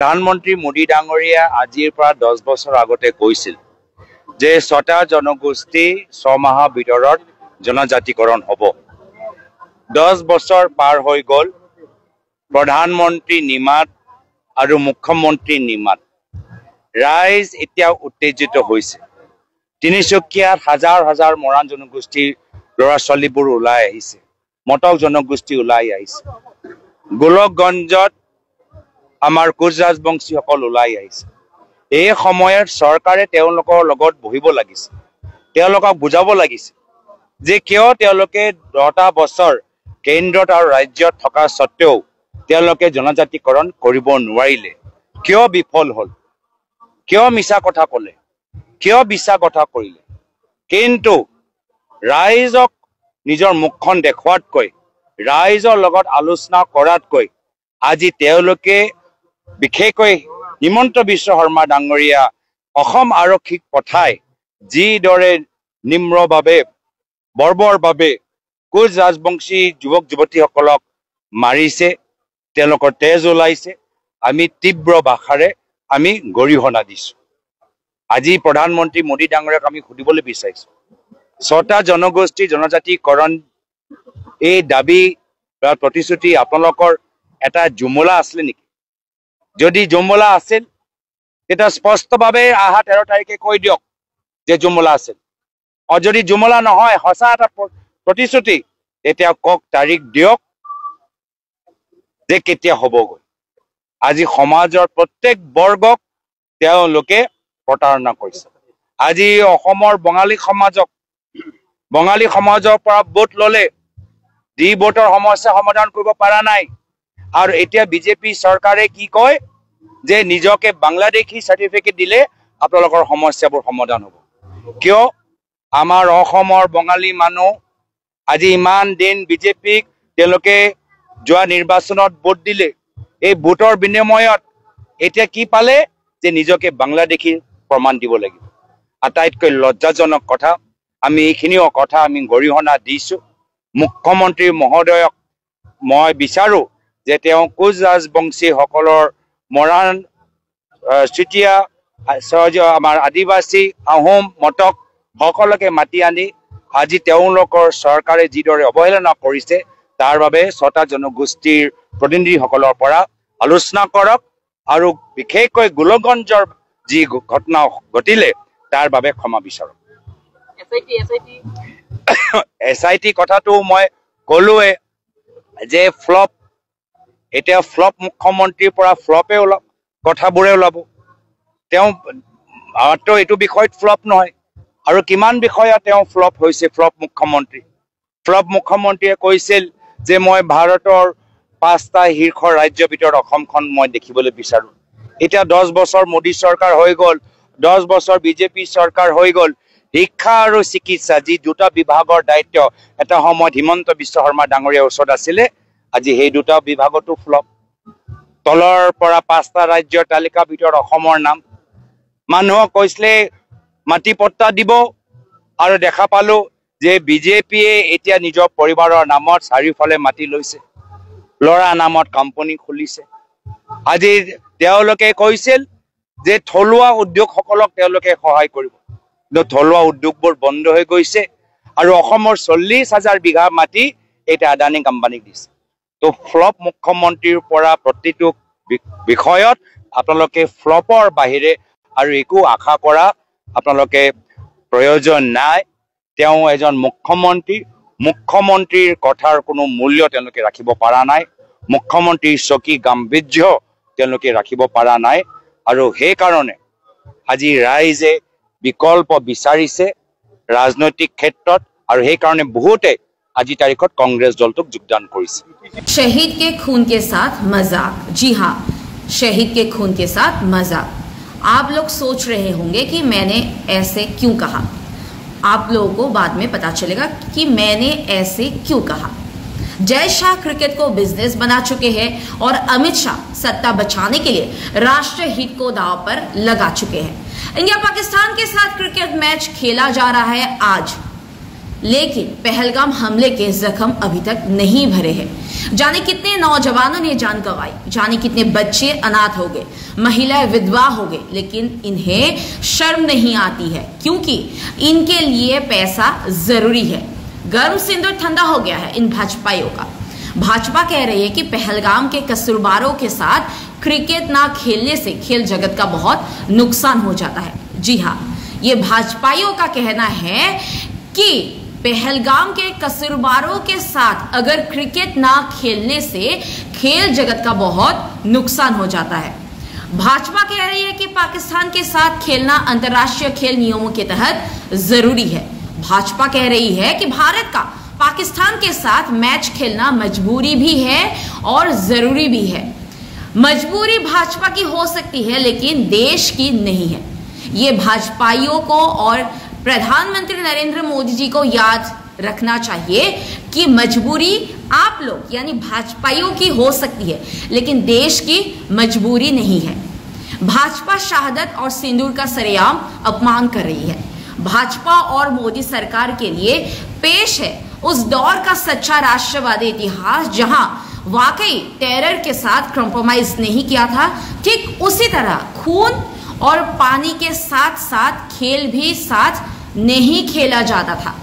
প্ৰধানমন্ত্ৰী মোদী ডাঙৰীয়া আজিৰ পৰা 10 বছৰ আগতে কৈছিল যে 6টা জনগোষ্ঠী 6 মাহৰ ভিতৰত জনজাতিকৰণ হ'ব। 10 বছৰ পাৰ হৈ গ'ল। প্ৰধানমন্ত্ৰী নিমাত আৰু মুখ্যমন্ত্ৰী নিমাত। ৰাইজ এতিয়া উত্তেজিত হৈছে। তিনিচুকীয়াত হাজাৰ হাজাৰ মৰাণ জনগোষ্ঠীৰ ল'ৰা ছোৱালীবোৰ ওলাই আহিছে। মটক জনগোষ্ঠী ওলাই আহিছে। গোলকগঞ্জত আমাৰ কোচ ৰাজবংশীসকল ওলাই আহিছে। এই সময়ত চৰকাৰে তেওঁলোকৰ লগত বহিব লাগিছে। তেওঁলোকক বুজাব লাগিছে যে কিয় তেওঁলোকে 10টা বছৰ কেন্দ্ৰত আৰু ৰাজ্যত থকা স্বত্তেও তেওঁলোকে জনজাতিকৰণ কৰিব নোৱাৰিলে। কিয় বিফল হ'ল? কিয় মিছা কথা ক'লে? কিয় বিশ্বাস কথা কৰিলে? কিন্তু ৰাইজক নিজৰ মুখখন দেখুৱাতকৈ, ৰাইজৰ লগত আলোচনা কৰাতকৈ আজি তেওঁলোকে বিশেষকৈ হিমন্ত বিশ্ব শৰ্মা ডাঙৰীয়া অসম আৰক্ষীক পঠাই যিদৰে নিম্ৰভাৱে বৰ্বৰভাৱে কোচ ৰাজবংশী যুৱক যুৱতীসকলক মাৰিছে, তেওঁলোকৰ তেজ ওলাইছে, আমি তীব্ৰ ভাষাৰে আমি গৰিহণা দিছোঁ। আজি প্ৰধানমন্ত্ৰী মোদী ডাঙৰীয়াক আমি সুধিবলৈ বিচাৰিছোঁ, 6টা জনগোষ্ঠী জনজাতিকৰণ এই দাবী বা প্ৰতিশ্ৰুতি আপোনালোকৰ এটা জুমলা আছিলে নেকি? যদি জুমলা আছিল তেতিয়া স্পষ্টভাৱে আহা 13 তাৰিখে কৈ দিয়ক যে জুমলা আছিল। আৰু যদি জুমলা নহয়, সঁচা এটা প্ৰতিশ্ৰুতি, তেতিয়া কওক, তাৰিখ দিয়ক যে কেতিয়া হ'বগৈ। আজি সমাজৰ প্ৰত্যেক বৰ্গক তেওঁলোকে প্ৰতাৰণা কৰিছে। আজি অসমৰ বঙালী সমাজৰ পৰা ভোট ল'লে, যি ভোটৰ সমস্যা সমাধান কৰিব পৰা নাই। আৰু এতিয়া বিজেপি চৰকাৰে কি কয় যে নিজকে বাংলাদেশী চাৰ্টিফিকেট দিলে আপোনালোকৰ সমস্যাবোৰ সমাধান হ'ব। কিয় আমাৰ অসমৰ বঙালী মানুহ আজি ইমান দিন বিজেপিক তেওঁলোকে যোৱা নিৰ্বাচনত ভোট দিলে, এই ভোটৰ বিনিময়ত এতিয়া কি পালে যে নিজকে বাংলাদেশী প্ৰমাণ দিব লাগিব। আটাইতকৈ লজ্জাজনক কথা, আমি এইখিনিও কথা আমি গৰিহণা দিছোঁ। মুখ্যমন্ত্ৰী মহোদয়ক মই বিচাৰোঁ যে তেওঁ কোচ ৰাজবংশীসকলৰ মৰাণ, চুতীয়া, আমাৰ আদিবাসী, আহোম, মটক সকলোকে মাতি আনি আজি তেওঁলোকৰ চৰকাৰে যিদৰে অৱহেলনা কৰিছে তাৰ বাবে 6টা জনগোষ্ঠীৰ প্ৰতিনিধিসকলৰ পৰা আলোচনা কৰক আৰু বিশেষকৈ গোলকগঞ্জৰ যি ঘটনা ঘটিলে তাৰ বাবে ক্ষমা বিচাৰক। SIT কথাটো মই ক'লোৱে যে ফ্লপ, এতিয়া ফ্লপ মুখ্যমন্ত্ৰীৰ পৰা ফ্লপে ওলাব, কথাবোৰে ওলাব। তেওঁ মাত্ৰ এইটো বিষয়ত ফ্লপ নহয়, আৰু কিমান বিষয়ত তেওঁ ফ্লপ হৈছে। ফ্লপ মুখ্যমন্ত্ৰীয়ে কৈছিল যে মই ভাৰতৰ 5টা শীৰ্ষ ৰাজ্যৰ ভিতৰত অসমখন মই দেখিবলৈ বিচাৰোঁ। এতিয়া 10 বছৰ মোদী চৰকাৰ হৈ গ'ল, 10 বছৰ বিজেপি চৰকাৰ হৈ গ'ল। শিক্ষা আৰু চিকিৎসা যি 2টা বিভাগৰ দায়িত্ব এটা সময়ত হিমন্ত বিশ্ব শৰ্মা ডাঙৰীয়াৰ ওচৰত আছিলে, আজি সেই 2টা বিভাগতো ফ্লপ। তলৰ পৰা 5টা ৰাজ্যৰ তালিকাৰ ভিতৰত অসমৰ নাম। মানুহক কৈছিলে মাটি পট্টা দিব, আৰু দেখা পালো যে বিজেপিয়ে এতিয়া নিজৰ পৰিবাৰৰ নামত চাৰিওফালে মাটি লৈছে, ল'ৰা নামত কোম্পানী খুলিছে। আজি তেওঁলোকে কৈছিল যে থলুৱা উদ্যোগসকলক তেওঁলোকে সহায় কৰিব, কিন্তু থলুৱা উদ্যোগবোৰ বন্ধ হৈ গৈছে আৰু অসমৰ 40,000 বিঘা মাটি এতিয়া আদানী কোম্পানীক দিছে। তো ফ্লপ মুখ্যমন্ত্ৰীৰ পৰা প্ৰতিটো বিষয়ত আপোনালোকে ফ্লপৰ বাহিৰে আৰু একো আশা কৰা আপোনালোকে প্ৰয়োজন নাই। তেওঁ এজন মুখ্যমন্ত্ৰীৰ কথাৰ কোনো মূল্য তেওঁলোকে ৰাখিব পৰা নাই। মুখ্যমন্ত্ৰীৰ চকী গাম্ভীৰ্য তেওঁলোকে ৰাখিব পৰা নাই, আৰু সেইকাৰণে আজি ৰাইজে বিকল্প বিচাৰিছে ৰাজনৈতিক ক্ষেত্ৰত, আৰু সেইকাৰণে বহুতে আজি তাৰিখত कांग्रेस দলটোক যোগদান কৰিছে। शहीद के खून के साथ मजाक, जी हाँ, शहीद के खून के साथ मजाक। आप लोग सोच रहे होंगे कि मैंने ऐसे क्यों कहा। आप लोगों को बाद में पता चलेगा कि मैंने ऐसे क्यों कहा। जय शाह क्रिकेट को बिजनेस बना चुके हैं और अमित शाह सत्ता बचाने के लिए राष्ट्रीय हित को दांव पर लगा चुके हैं। इंडिया पाकिस्तान के साथ क्रिकेट मैच खेला जा रहा है आज। लेकिन पहलगाम हमले के जख्म अभी तक नहीं भरे हैं। जाने कितने नौजवानों ने जान गंवाई, जाने कितने बच्चे अनाथ हो गए, महिलाएं विधवा हो गए, लेकिन इन्हें शर्म नहीं आती है क्योंकि इनके लिए पैसा जरूरी है। गर्म सिंदूर ठंडा हो गया है इन भाजपाइयों का। भाजपा कह रही है कि पहलगाम के कसूरवारों के साथ क्रिकेट ना खेलने से खेल जगत का बहुत नुकसान हो जाता है। जी हाँ, ये भाजपाइयों का कहना है कि पहलगाम के कसूरवारों के साथ अगर क्रिकेट ना खेलने से खेल जगत का बहुत नुकसान हो जाता है। भाजपा कह रही है कि पाकिस्तान के साथ खेलना अंतर्राष्ट्रीय खेल नियमों के तहत जरूरी है। भाजपा कह रही है कि भारत का पाकिस्तान के साथ मैच खेलना मजबूरी भी है और जरूरी भी है। मजबूरी भाजपा की हो सकती है लेकिन देश की नहीं है। ये भाजपाइयों को और प्रधानमंत्री नरेंद्र मोदी जी को याद रखना चाहिए कि मजबूरी आप लोग यानी भाजपाइयों की हो सकती है लेकिन देश की मजबूरी नहीं है। भाजपा शहादत और सिंदूर का सरेआम अपमान कर रही है। भाजपा और मोदी सरकार के लिए पेश है उस दौर का सच्चा राष्ट्रवादी इतिहास जहां वाकई टेरर के साथ कॉम्प्रोमाइज नहीं किया था। ठीक उसी तरह खून और पानी के साथ साथ खेल भी साथ नहीं खेला जाता था।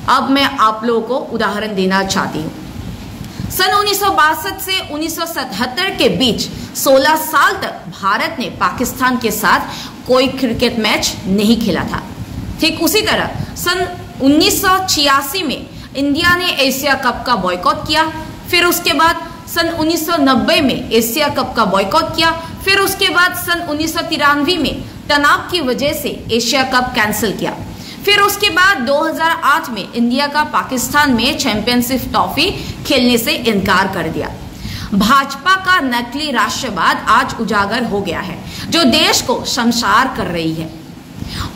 अब मैं आप लोगों को उदाहरण देना चाहती हूँ। सन 1962 से 1977 के बीच 16 साल तक भारत ने पाकिस्तान के साथ कोई क्रिकेट मैच नहीं खेला था। ठीक उसी तरह सन 1986 में इंडिया ने एशिया कप का बॉयकॉट किया। फिर उसके बाद सन 1990 में एशिया कप का बॉयकॉट किया। फिर उसके बाद सन 1993 में तनाव की वजह से एशिया कप कैंसिल किया। फिर उसके बाद 2008 में इंडिया का पाकिस्तान में चैंपियनशिप ट्रॉफी खेलने से इनकार कर दिया। भाजपा का नकली राष्ट्रवाद आज उजागर हो गया है जो देश को शर्मसार कर रही है।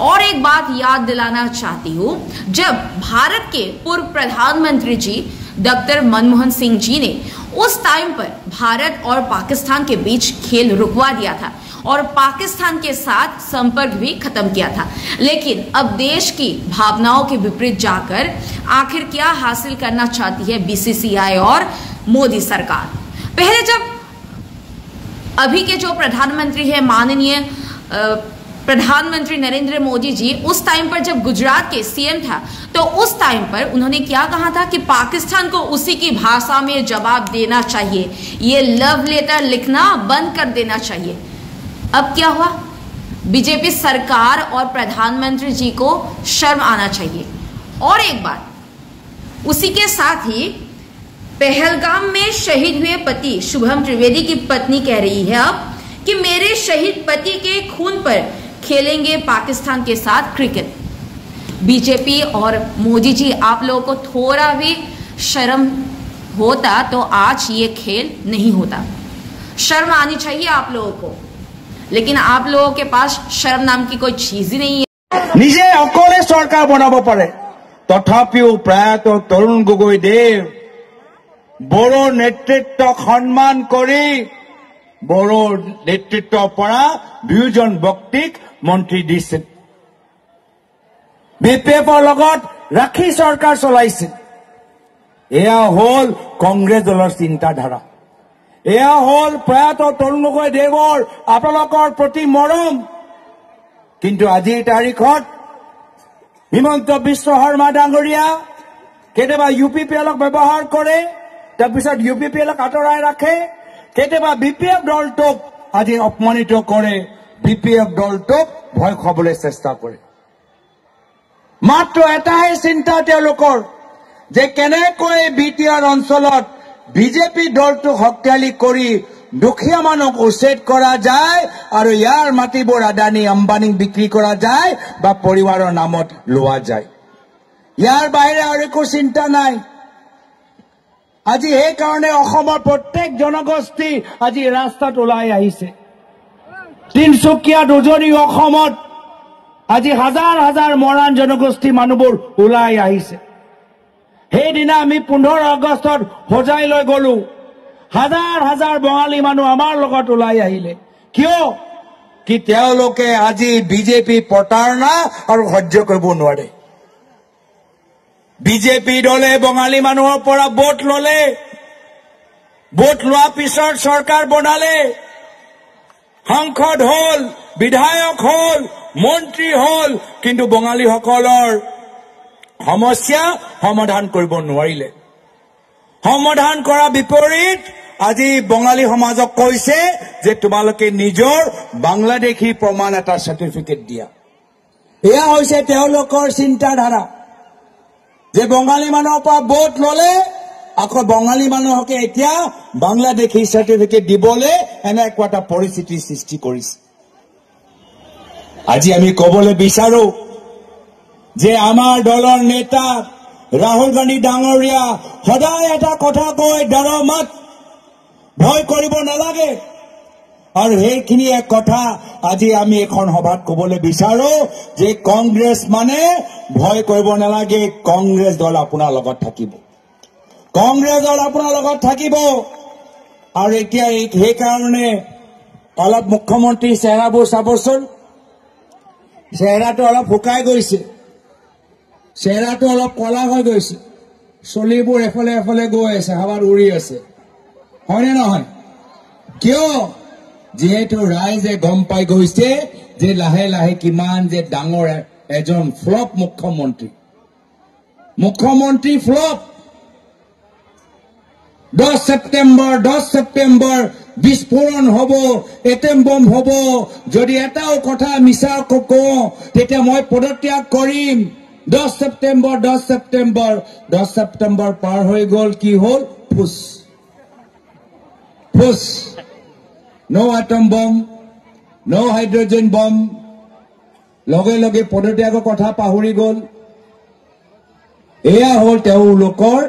और एक बात याद दिलाना चाहती हूँ, जब भारत के पूर्व प्रधानमंत्री जी डॉक्टर मनमोहन सिंह जी ने उस टाइम पर भारत और पाकिस्तान के बीच खेल रुकवा दिया था और पाकिस्तान के साथ संपर्क भी खत्म किया था, लेकिन अब देश की भावनाओं के विपरीत जाकर आखिर क्या हासिल करना चाहती है बीसीसीआई और मोदी सरकार। पहले जब अभी के जो प्रधानमंत्री है माननीय प्रधानमंत्री नरेंद्र मोदी जी उस टाइम पर जब गुजरात के सीएम था तो उस टाइम पर उन्होंने क्या कहा था कि पाकिस्तान को उसी की भाषा में जवाब देना चाहिए, ये लव लेटर लिखना बंद कर देना चाहिए। अब क्या हुआ? बीजेपी सरकार और प्रधानमंत्री जी को शर्म आना चाहिए। और एक बात उसी के साथ ही पहलगाम में शहीद हुए पति शुभम त्रिवेदी की पत्नी कह रही है अब कि मेरे शहीद पति के खून पर खेलेंगे पाकिस्तान के साथ क्रिकेट। बीजेपी और मोदी जी आप लोगों को थोड़ा भी शर्म होता तो आज ये खेल नहीं होता। शर्म आनी चाहिए आप लोगों को, लेकिन आप लोगों के पास शर्म नाम की कोई चीज ही नहीं है। निजे अकले सरकार बनाब पारे तथापिओ प्रयात तरुण गगৈ देव बड़ो नेतृत्व सम्मान करी बड़ो नेतृत्व परा दुजन व्यक्तिक मंत्री दिছে। बीपीएफर लगत राखी सरकार चलाइছে। एया हल कांग्रेस दलर चिंताधारा। एया हल प्रयात तरुण गगৈ देवर आपलोकर प्रति मरम। किन्तु आजिर तारिखत हिमंत विश्व शर्मा डांगरिया केतेबा यूपीपीएलक व्यवहार करे, तारपिছত यूपीपीएलक आतराय राखे, केतेबा बीपीएफ दलटोक आज अपमानित करे, बीपीएफ दलटोक भय खुवाबले चेष्टा करे। मात्र एटाहे चिंता तेलोकर जे केनेকৈ बीटीआर अंचलत बीजेपी दलटोक शक्तिशाली करी दुखिया मानक उच्छेद करा जाए और यार माटिबोर आदानी अंबानीक बिक्री करा जाए बा परिवार नामत लोआ जाए। यार बाहिरे और एको चिंता नाई। आज এই কারণে অসমৰ প্ৰত্যেক জনগোষ্ঠী आज ৰাস্তাত ওলাই আহিছে। তিনচুকীয়া দুজনী অসমত आज হাজাৰ হাজাৰ মৰাণ জনগোষ্ঠী মানুহবোৰ ওলাই আহিছে। সেইদিনা আমি 15 আগষ্টত হোজাই লৈ গলো। হাজাৰ হাজাৰ বঙালী মানুহ আমাৰ লগত ওলাই আহিলে। কিয় কি তেওঁলোকে আজি বিজেপি প্ৰতাৰণা আৰু সহ্য কৰিব নোৱাৰে। বিজেপি দলে বঙালী মানুহৰ পৰা ভোট ললে, ভোট লোৱাৰ পিছত চৰকাৰ বনালে, সাংসদ হল, বিধায়ক হল, মন্ত্ৰী হল, কিন্তু বঙালীসকলৰ সমস্যা সমাধান কৰিব নোৱাৰিলে। সমাধান কৰা বিপৰীত আজি বঙালী সমাজক কৈছে যে তোমালোকে নিজৰ বাংলাদেশী প্ৰমাণ এটা চাৰ্টিফিকেট দিয়া। এয়া হৈছে তেওঁলোকৰ চিন্তাধাৰা যে বঙালী মানুহৰ পৰা ভোট ললে আকৌ বঙালী মানুহকে এতিয়া বাংলাদেশী চাৰ্টিফিকেট দিবলৈ এনেকুৱা এটা পৰিস্থিতি সৃষ্টি কৰিছে। আজি আমি কবলৈ বিচাৰো যে আমাৰ দলৰ নেতা ৰাহুল গান্ধী ডাঙৰীয়া সদায় এটা কথা কয়, ডৰমত, ভয় কৰিব নালাগে। আৰু সেইখিনি এক কথা আজি আমি এখন সভাত কবলৈ বিচাৰো যে কংগ্ৰেছ মানে ভয় কৰিব নালাগে, কংগ্ৰেছ দল আপোনাৰ লগত থাকিব, কংগ্ৰেছ দল আপোনাৰ লগত থাকিব। আৰু এতিয়া সেইকাৰণে অলপ মুখ্যমন্ত্ৰী চেহেৰাবোৰ চাবচোন, চেহেৰাটো অলপ শুকাই গৈছে, চেহেৰাটো অলপ কলা হৈ গৈছে, চলিবোৰ এফালে এফালে গৈ আছে, হাৱাত উৰি আছে, হয়নে নহয়? কিয়? যিহেতু ৰাইজে গম পাই গৈছে যে লাহে লাহে কিমান যে ডাঙৰ এজন ফ্লপ মুখ্যমন্ত্ৰী ফ্লপ। 10 ছেপ্টেম্বৰ বিস্ফোৰণ হব, এটম বম হব। যদি এটাও কথা মিছা কওঁ তেতিয়া মই পদত্যাগ কৰিম। 10 ছেপ্টেম্বৰ পাৰ হৈ গল, কি হল? ফুচ। নো এটম বম, নো হাইড্ৰজেন বম, লগে লগে পদত্যাগৰ কথা পাহৰি গল। এয়া হল তেওঁলোকৰ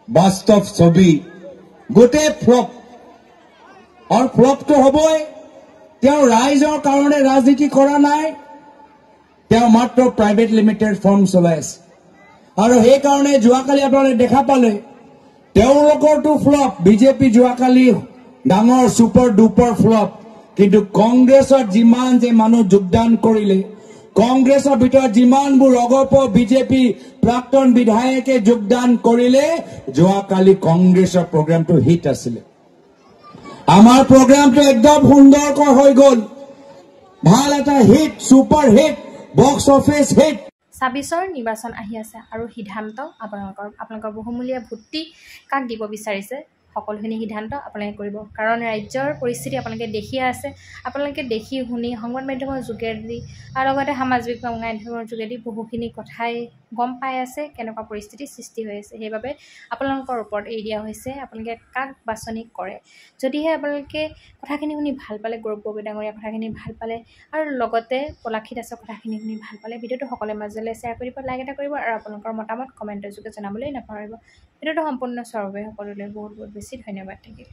বাস্তৱ ছবি, গোটেই ফ্লপ। আৰু ফ্লপটো হবই। তেওঁ ৰাইজৰ কাৰণে ৰাজনীতি কৰা নাই, তেওঁ মাত্ৰ প্ৰাইভেট লিমিটেড ফাৰ্ম চলাই আছে। আৰু সেইকাৰণে যোৱাকালি আপোনালোকে দেখা পালে তেওঁলোকৰটো ফ্লপ, বিজেপি যোৱাকালি ডাঙৰ ছুপাৰ ডুপাৰ ফ্লপ। কিন্তু কংগ্ৰেছত যিমান যে মানুহ যোগদান কৰিলে, কংগ্ৰেছৰ ভিতৰত যিমানবোৰ অগপ বিজেপি প্ৰাক্তন বিধায়কে যোগদান কৰিলে, যোৱাকালি কংগ্ৰেছৰ প্ৰগ্ৰামটো হিট আছিলে। আমাৰ প্ৰগ্ৰামটো একদম সুন্দৰকৈ হৈ গল, ভাল এটা hit, super hit, box office hit. ২৬ৰ নিৰ্বাচন আহি আছে আৰু সিদ্ধান্ত আপোনালোকৰ বহুমূলীয়া ভোটটি কাক দিব বিচাৰিছে, সকলোখিনি সিদ্ধান্ত আপোনালোকে কৰিব। কাৰণ ৰাজ্যৰ পৰিস্থিতি আপোনালোকে দেখিয়ে আছে, আপোনালোকে দেখি শুনি সংবাদ মাধ্যমৰ যোগেদি আৰু লগতে সামাজিক মাধ্যমৰ যোগেদি বহুখিনি কথাই গম পাই আছে কেনেকুৱা পৰিস্থিতিৰ সৃষ্টি হৈ আছে। সেইবাবে আপোনালোকৰ ওপৰত এৰি দিয়া হৈছে আপোনালোকে কাক বাছনি কৰে। যদিহে আপোনালোকে কথাখিনি শুনি ভাল পালে, গৌৰৱ গগৈ ডাঙৰীয়া কথাখিনি ভাল পালে আৰু লগতে পলাশী দাসৰ কথাখিনি শুনি ভাল পালে, ভিডিঅ'টো সকলোৰে মাজলৈ শ্বেয়াৰ কৰিব, লাইক এটা কৰিব আৰু আপোনালোকৰ মতামত কমেণ্টৰ যোগে জনাবলৈ নাপাহৰিব। ভিডিঅ'টো সম্পূৰ্ণ চোৱাৰ বাবে সকলোলৈ বহুত বেছি ধন্যবাদ থাকিল।